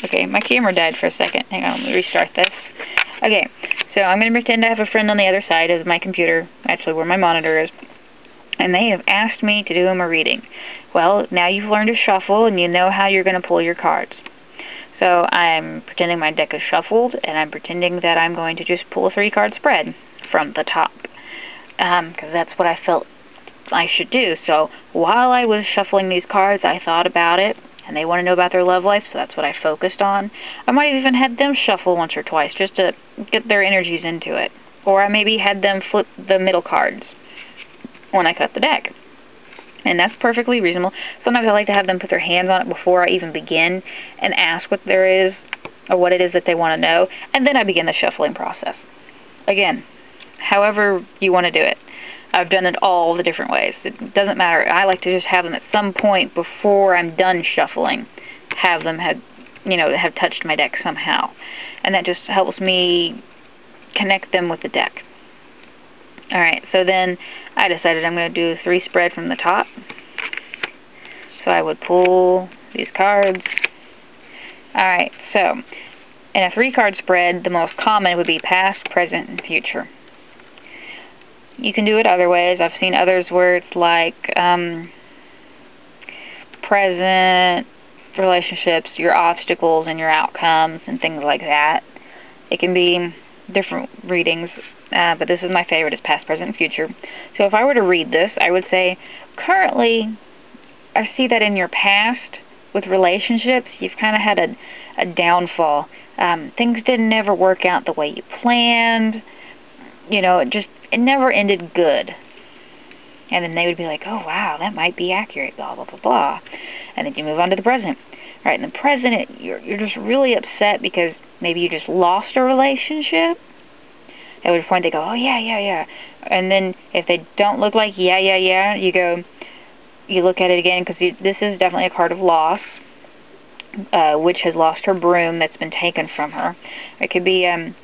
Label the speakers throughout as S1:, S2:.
S1: Okay, my camera died for a second. Hang on, let me restart this. Okay, so I'm going to pretend I have a friend on the other side of my computer, actually where my monitor is, and they have asked me to do them a reading. Well, now you've learned to shuffle, and you know how you're going to pull your cards. So I'm pretending my deck is shuffled, and I'm pretending that I'm going to just pull a 3-card spread from the top, because that's what I felt I should do. So while I was shuffling these cards, I thought about it, and they want to know about their love life, so that's what I focused on. I might have even had them shuffle once or twice just to get their energies into it. Or I maybe had them flip the middle cards when I cut the deck. And that's perfectly reasonable. Sometimes I like to have them put their hands on it before I even begin and ask what there is, or what it is that they want to know, and then I begin the shuffling process. Again, however you want to do it. I've done it all the different ways. It doesn't matter. I like to just have them at some point before I'm done shuffling, have them have touched my deck somehow. And that just helps me connect them with the deck. Alright, so then I decided I'm going to do a 3 spread from the top. So I would pull these cards. Alright, so in a 3-card spread, the most common would be past, present, and future. You can do it other ways. I've seen others where it's like present, relationships, your obstacles and your outcomes, and things like that. It can be different readings, but this is my favorite, is past, present, and future. So if I were to read this, I would say, currently, I see that in your past, with relationships, you've kind of had a downfall. Things didn't ever work out the way you planned. It never ended good. And then they would be like, oh wow, that might be accurate, blah, blah, blah, blah. And then you move on to the present. Right, in the present, you're just really upset because maybe you just lost a relationship. At which point they go, oh yeah. And then if they don't look like yeah, you look at it again, because this is definitely a card of loss. Witch has lost her broom that's been taken from her. It could be, and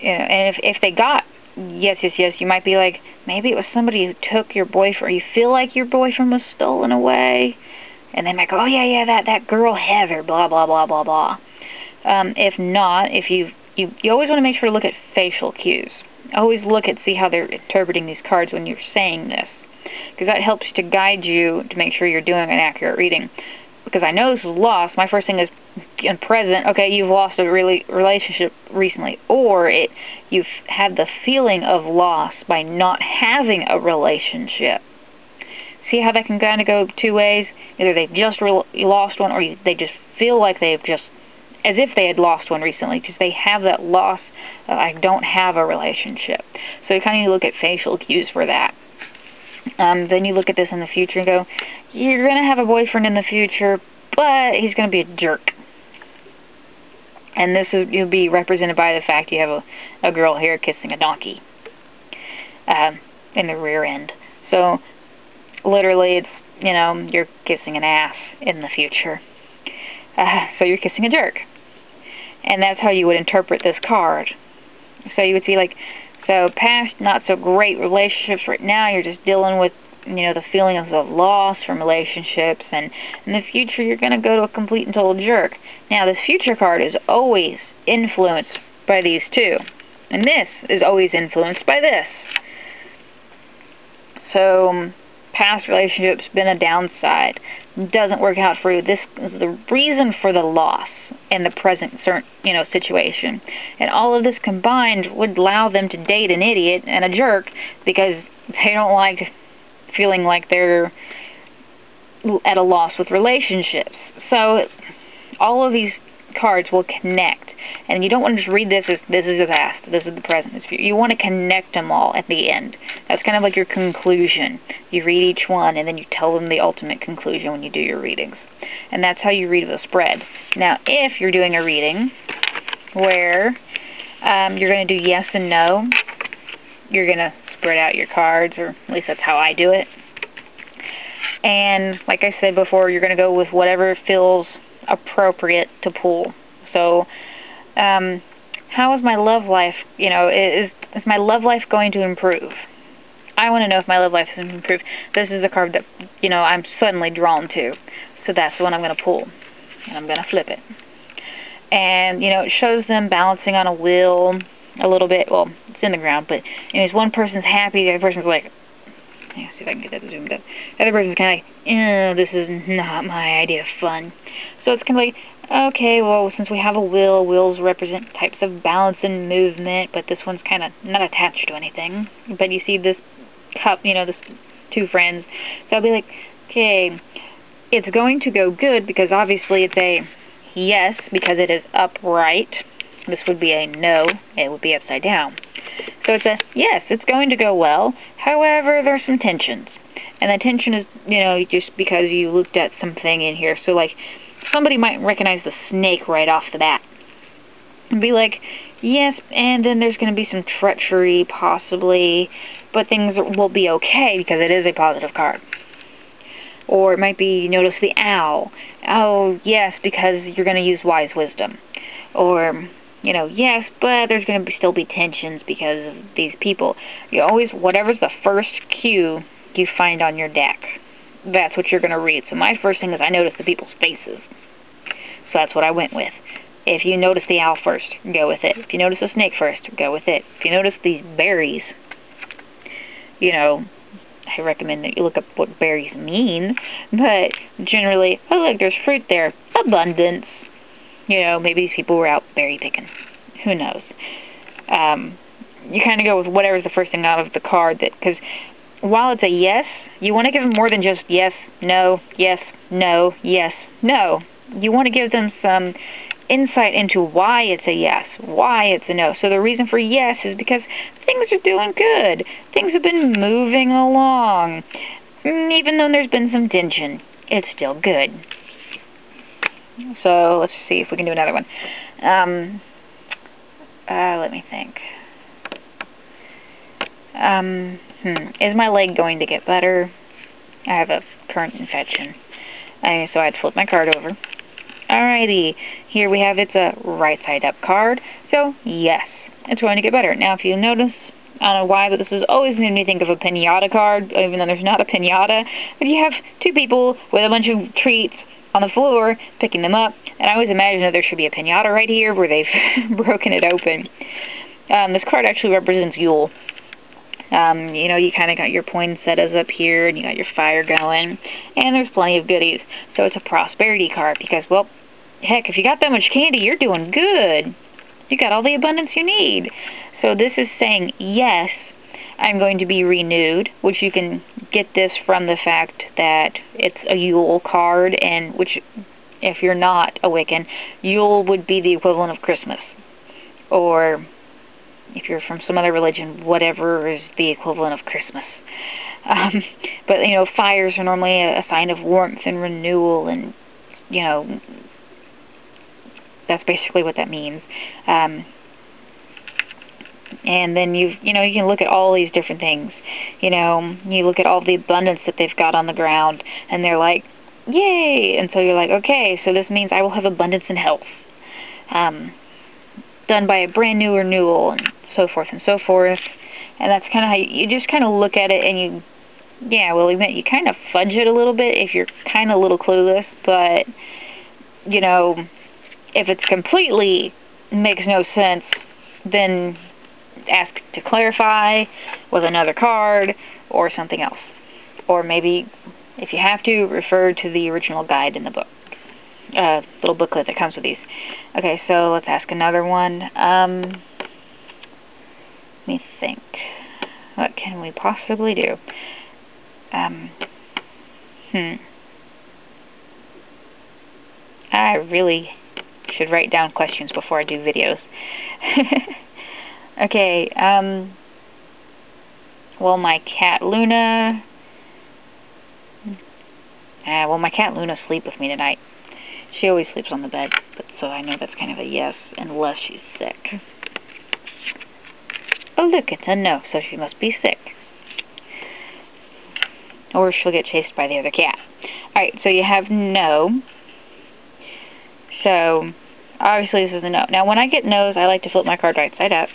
S1: if they got yes, you might be like, maybe it was somebody who took your boyfriend. You feel like your boyfriend was stolen away. And they might go, oh yeah, that girl Heather, blah, blah, blah, blah, blah. If not, you always want to make sure to look at facial cues. Always look at, see how they're interpreting these cards when you're saying this. Because that helps to guide you to make sure you're doing an accurate reading. Because I know this is loss, my first thing is, in present, okay, you've lost a relationship recently. Or you've had the feeling of loss by not having a relationship. See how that can kind of go 2 ways? Either they've just lost one, or they just feel like they've just, as if they had lost one recently, because they have that loss of, I don't have a relationship. So you kind of need to look at facial cues for that. Then you look at this in the future and go, you're going to have a boyfriend in the future, but he's going to be a jerk. And this will be represented by the fact you have a girl here kissing a donkey in the rear end. So literally it's, you're kissing an ass in the future. So you're kissing a jerk. And that's how you would interpret this card. So you would see so past, not so great relationships right now, you're just dealing with, the feelings of loss from relationships, and in the future you're going to go to a complete and total jerk. Now this future card is always influenced by these two, and this is always influenced by this. So past relationships been a downside, doesn't work out for you. This is the reason for the loss in the present situation. And all of this combined would allow them to date an idiot and a jerk, because they don't like feeling like they're at a loss with relationships. So all of these cards will connect. And you don't want to just read this as this is the past, this is the present, this is future. You want to connect them all at the end. That's kind of like your conclusion. You read each one and then you tell them the ultimate conclusion when you do your readings. And that's how you read the spread. Now, if you're doing a reading where you're going to do yes and no, you're going to spread out your cards, or at least that's how I do it. And like I said before, you're going to go with whatever feels appropriate to pull. So, how is my love life, is my love life going to improve? I want to know if my love life is going to improve. This is the card that, I'm suddenly drawn to. So that's the one I'm going to pull. And I'm going to flip it. And, you know, it shows them balancing on a wheel a little bit. Well, it's in the ground, but anyways, one person's happy, the other person's like, yeah, see if I can get that zoomed up. The other person's kind of like, this is not my idea of fun. So it's kind of like, okay, well, since we have a wheel, wheels represent types of balance and movement, but this one's kind of not attached to anything. But you see this cup, you know, this two friends. So I'll be like, okay, it's going to go good because obviously it's a yes because it is upright. This would be a no. It would be upside down. So it's a yes, it's going to go well. However, there's some tensions. And the tension is, you know, just because you looked at something in here. So, like, somebody might recognize the snake right off the bat. And be like, yes, and then there's going to be some treachery, possibly. But things will be okay because it is a positive card. Or it might be, you notice the owl. Oh, yes, because you're going to use wise wisdom. Or, you know, yes, but there's going to still be tensions because of these people. You always, whatever's the first cue you find on your deck, that's what you're going to read. So my first thing is I notice the people's faces. So that's what I went with. If you notice the owl first, go with it. If you notice the snake first, go with it. If you notice these berries, you know, I recommend that you look up what berries mean, but generally, oh look, there's fruit there. Abundance. You know, maybe these people were out berry picking. Who knows? You kind of go with whatever's the first thing out of the card, that because while it's a yes, you want to give them more than just yes, no, yes, no, yes, no. You want to give them some insight into why it's a yes, why it's a no. So the reason for yes is because things are doing good. Things have been moving along. Even though there's been some tension, it's still good. So let's see if we can do another one. Let me think. Is my leg going to get better? I have a current infection. So I'd flip my card over. Alrighty, here we have it's a right side up card. So yes, it's going to get better. Now if you notice, I don't know why, but this has always made me think of a piñata card, even though there's not a piñata. But you have two people with a bunch of treats on the floor, picking them up, and I always imagine that there should be a piñata right here where they've broken it open. This card actually represents Yule. You know, you kind of got your poinsettias up here, and you got your fire going, and there's plenty of goodies. So it's a prosperity card because, well, heck, if you got that much candy, you're doing good. You got all the abundance you need. So this is saying, yes, I'm going to be renewed, which you can get this from the fact that it's a Yule card, and which, if you're not a Wiccan, Yule would be the equivalent of Christmas. Or if you're from some other religion, whatever is the equivalent of Christmas. But, you know, fires are normally a sign of warmth and renewal, and, you know, that's basically what that means. And then you can look at all these different things. You know, you look at all the abundance that they've got on the ground, and they're like, yay! And so you're like, okay, so this means I will have abundance and health. Done by a brand new renewal, and so forth and so forth. And that's kind of how you just kind of look at it, and you, yeah, well, you kind of fudge it a little bit if you're kind of a little clueless, but, you know, if it's completely makes no sense, then ask to clarify with another card or something else. Or maybe, if you have to, refer to the original guide in the book. Little booklet that comes with these. Okay, so let's ask another one. Let me think. What can we possibly do? I really should write down questions before I do videos. Okay, well, my cat Luna... my cat Luna sleep with me tonight. She always sleeps on the bed, but so I know that's kind of a yes, unless she's sick. Oh, look, it's a no, so she must be sick. Or she'll get chased by the other cat. Alright, so you have no. So, obviously this is a no. Now, when I get no's, I like to flip my card right side up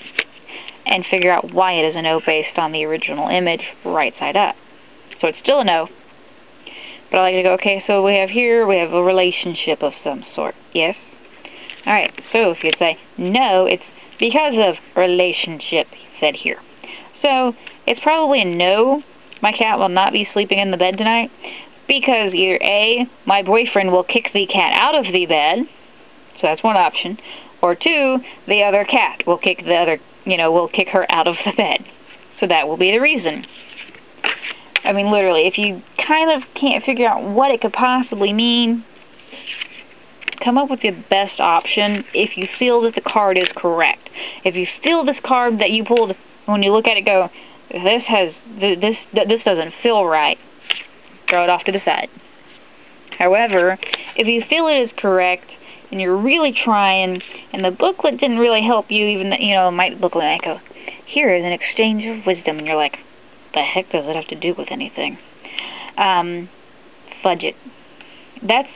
S1: and figure out why it is a no based on the original image right side up. So it's still a no. But I like to go, okay, so we have a relationship of some sort. Yes. Alright, so if you'd say, no, it's because of relationship, he said here. So, it's probably a no, my cat will not be sleeping in the bed tonight, because either A, my boyfriend will kick the cat out of the bed, so that's one option, or 2, the other cat will kick will kick her out of the bed. So that will be the reason. I mean, literally, if you kind of can't figure out what it could possibly mean, come up with the best option if you feel that the card is correct. If you feel this card that you pulled, when you look at it, go, this doesn't feel right, throw it off to the side. However, if you feel it is correct, and you're really trying, and the booklet didn't really help you, even though, it might look like, here is an exchange of wisdom, and you're like, the heck does it have to do with anything? Fudge it. That's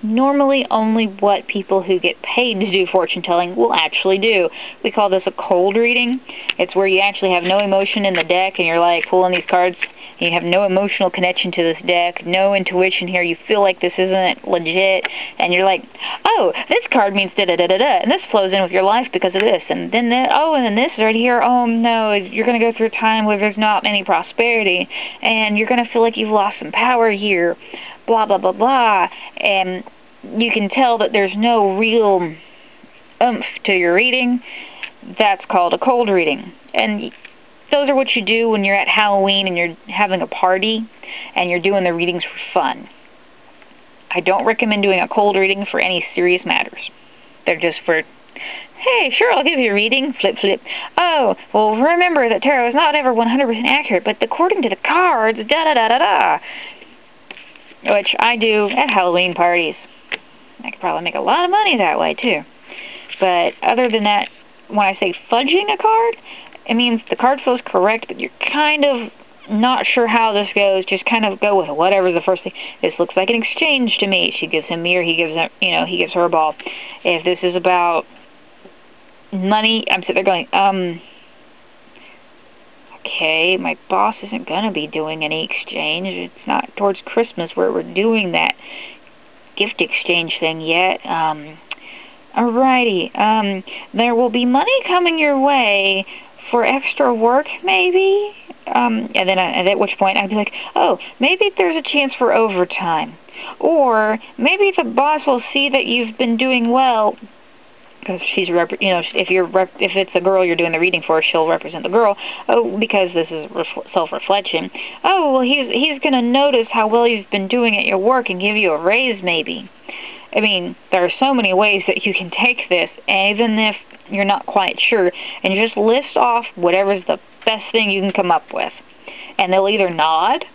S1: normally only what people who get paid to do fortune telling will actually do. We call this a cold reading. It's where you actually have no emotion in the deck, and you're like pulling these cards, and you have no emotional connection to this deck, no intuition here, you feel like this isn't legit, and you're like, oh, this card means da-da-da-da-da, and this flows in with your life because of this, and then and then this right here, oh no, you're going to go through a time where there's not any prosperity, and you're going to feel like you've lost some power here, blah, blah, blah, blah, and you can tell that there's no real oomph to your reading. That's called a cold reading. And those are what you do when you're at Halloween and you're having a party and you're doing the readings for fun. I don't recommend doing a cold reading for any serious matters. They're just for, hey, sure, I'll give you a reading, flip, flip. Oh, well, remember that tarot is not ever 100% accurate, but according to the cards, da-da-da-da-da. Which I do at Halloween parties. I could probably make a lot of money that way, too. But other than that, when I say fudging a card, it means the card feels correct, but you're kind of not sure how this goes. Just kind of go with whatever the first thing. This looks like an exchange to me. She gives him me, or he gives him, he gives her a ball. If this is about money, I'm sitting there going, okay, my boss isn't going to be doing any exchange. It's not towards Christmas where we're doing that gift exchange thing yet. Alrighty. There will be money coming your way for extra work, maybe? And then at which point I'd be like, oh, maybe there's a chance for overtime. Or maybe the boss will see that you've been doing well, because she's if it's a girl you're doing the reading for, she'll represent the girl. Oh, because this is self-reflection. Oh, well, he's going to notice how well you've been doing at your work and give you a raise, maybe. I mean, there are so many ways that you can take this, and even if you're not quite sure, and you just list off whatever's the best thing you can come up with. And they'll either nod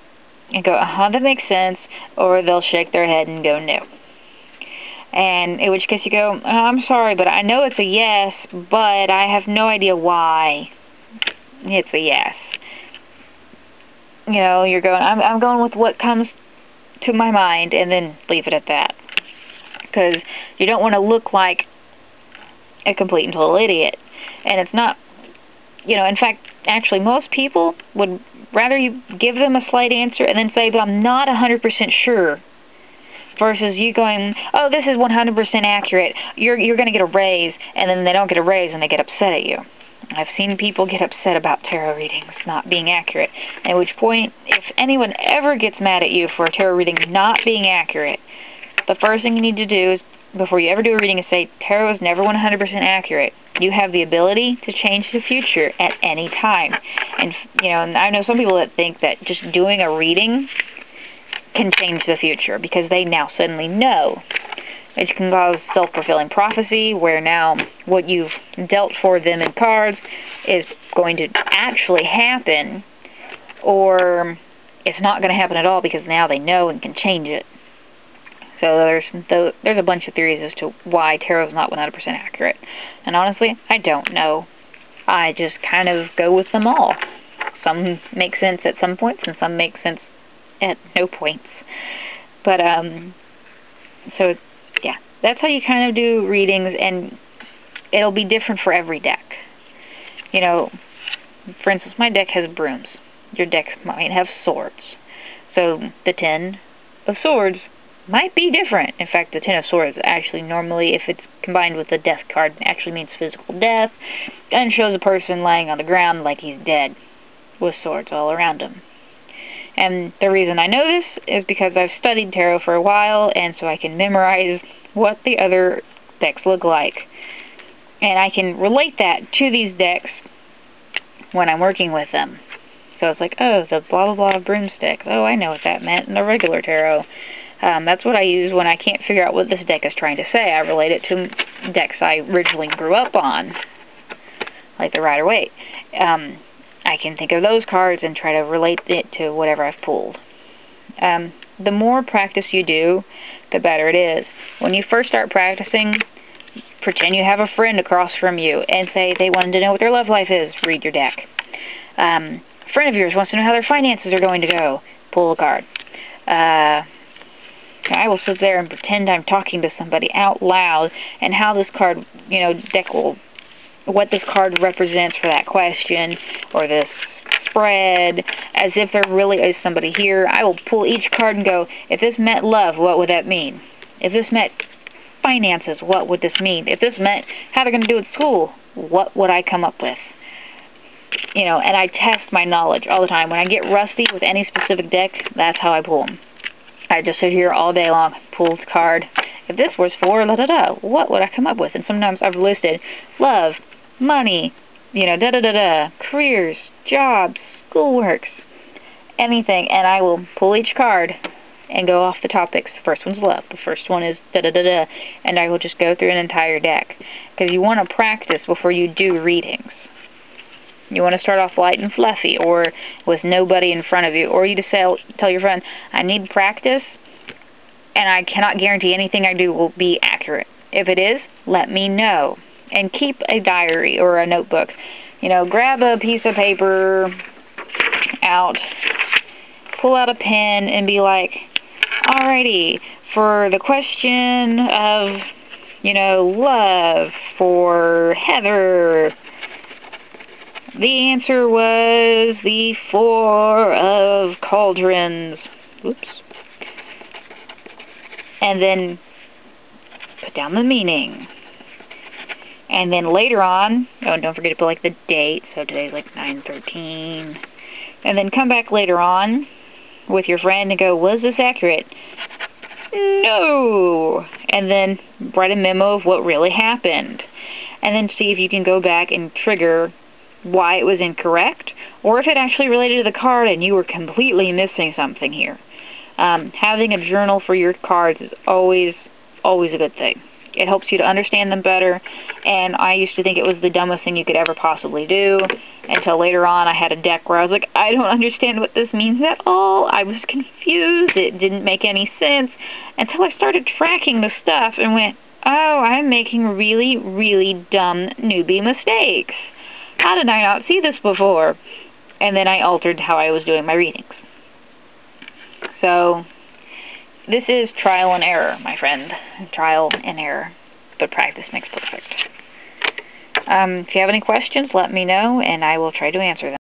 S1: and go, that makes sense, or they'll shake their head and go, no. And in which case you go, I'm sorry, but I know it's a yes, but I have no idea why it's a yes. You're going, I'm going with what comes to my mind, and then leave it at that. Because you don't want to look like a complete and total idiot. And it's not, in fact, actually most people would rather you give them a slight answer and then say, but I'm not 100% sure. Versus you going, oh, this is 100% accurate. You're going to get a raise, and then they don't get a raise and they get upset at you. I've seen people get upset about tarot readings not being accurate. At which point, if anyone ever gets mad at you for a tarot reading not being accurate, the first thing you need to do is, before you ever do a reading, is say, tarot is never 100% accurate. You have the ability to change the future at any time. And, and I know some people that think that just doing a reading can change the future because they now suddenly know. It can cause self-fulfilling prophecy, where now what you've dealt for them in cards is going to actually happen, or it's not going to happen at all because now they know and can change it. So there's a bunch of theories as to why tarot is not 100% accurate. And honestly, I don't know. I just kind of go with them all. Some make sense at some points, and some make sense at no points. But, so, yeah. That's how you kind of do readings, and it'll be different for every deck. For instance, my deck has brooms. Your deck might have swords. So, the 10 of swords might be different. In fact, the Ten of Swords actually normally, if it's combined with the Death card, actually means physical death, and shows a person laying on the ground like he's dead, with swords all around him. And the reason I know this is because I've studied tarot for a while, and so I can memorize what the other decks look like. And I can relate that to these decks when I'm working with them. So it's like, oh, the blah blah blah broomstick. Oh, I know what that meant in the regular tarot. That's what I use when I can't figure out what this deck is trying to say. I relate it to decks I originally grew up on, like the Rider-Waite. I can think of those cards and try to relate it to whatever I've pulled. The more practice you do, the better it is. When you first start practicing, pretend you have a friend across from you and say they wanted to know what their love life is. Read your deck. A friend of yours wants to know how their finances are going to go. Pull a card. I will sit there and pretend I'm talking to somebody out loud and how this card, deck will, what this card represents for that question or this spread, as if there really is somebody here. I will pull each card and go, if this meant love, what would that mean? If this meant finances, what would this mean? If this meant how they're going to do at school, what would I come up with? And I test my knowledge all the time. When I get rusty with any specific deck, that's how I pull them. I just sit here all day long, pull the card. If this was for da-da-da, what would I come up with? And sometimes I've listed love, money, da-da-da-da, careers, jobs, schoolworks, anything. And I will pull each card and go off the topics. The first one's love. The first one is da-da-da-da. And I will just go through an entire deck. Because you want to practice before you do readings. You want to start off light and fluffy, or with nobody in front of you, or you just tell your friend, I need practice, and I cannot guarantee anything I do will be accurate. If it is, let me know. And keep a diary or a notebook. Grab a piece of paper out, pull out a pen, and be like, alrighty, for the question of, love for Heather, the answer was the Four of Cauldrons. Oops. And then put down the meaning. And then later on, don't forget to put the date. So today's 9/13. And then come back later on with your friend and go, was this accurate? No. And then write a memo of what really happened. And then see if you can go back and trigger why it was incorrect, or if it actually related to the card and you were completely missing something here. Having a journal for your cards is always a good thing. It helps you to understand them better, and I used to think it was the dumbest thing you could ever possibly do, until later on I had a deck where I was like, I don't understand what this means at all. I was confused. It didn't make any sense, until I started tracking the stuff and went, oh, I'm making really, really dumb newbie mistakes. How did I not see this before? And then I altered how I was doing my readings. So, this is trial and error, my friend. Trial and error. But practice makes perfect. If you have any questions, let me know, and I will try to answer them.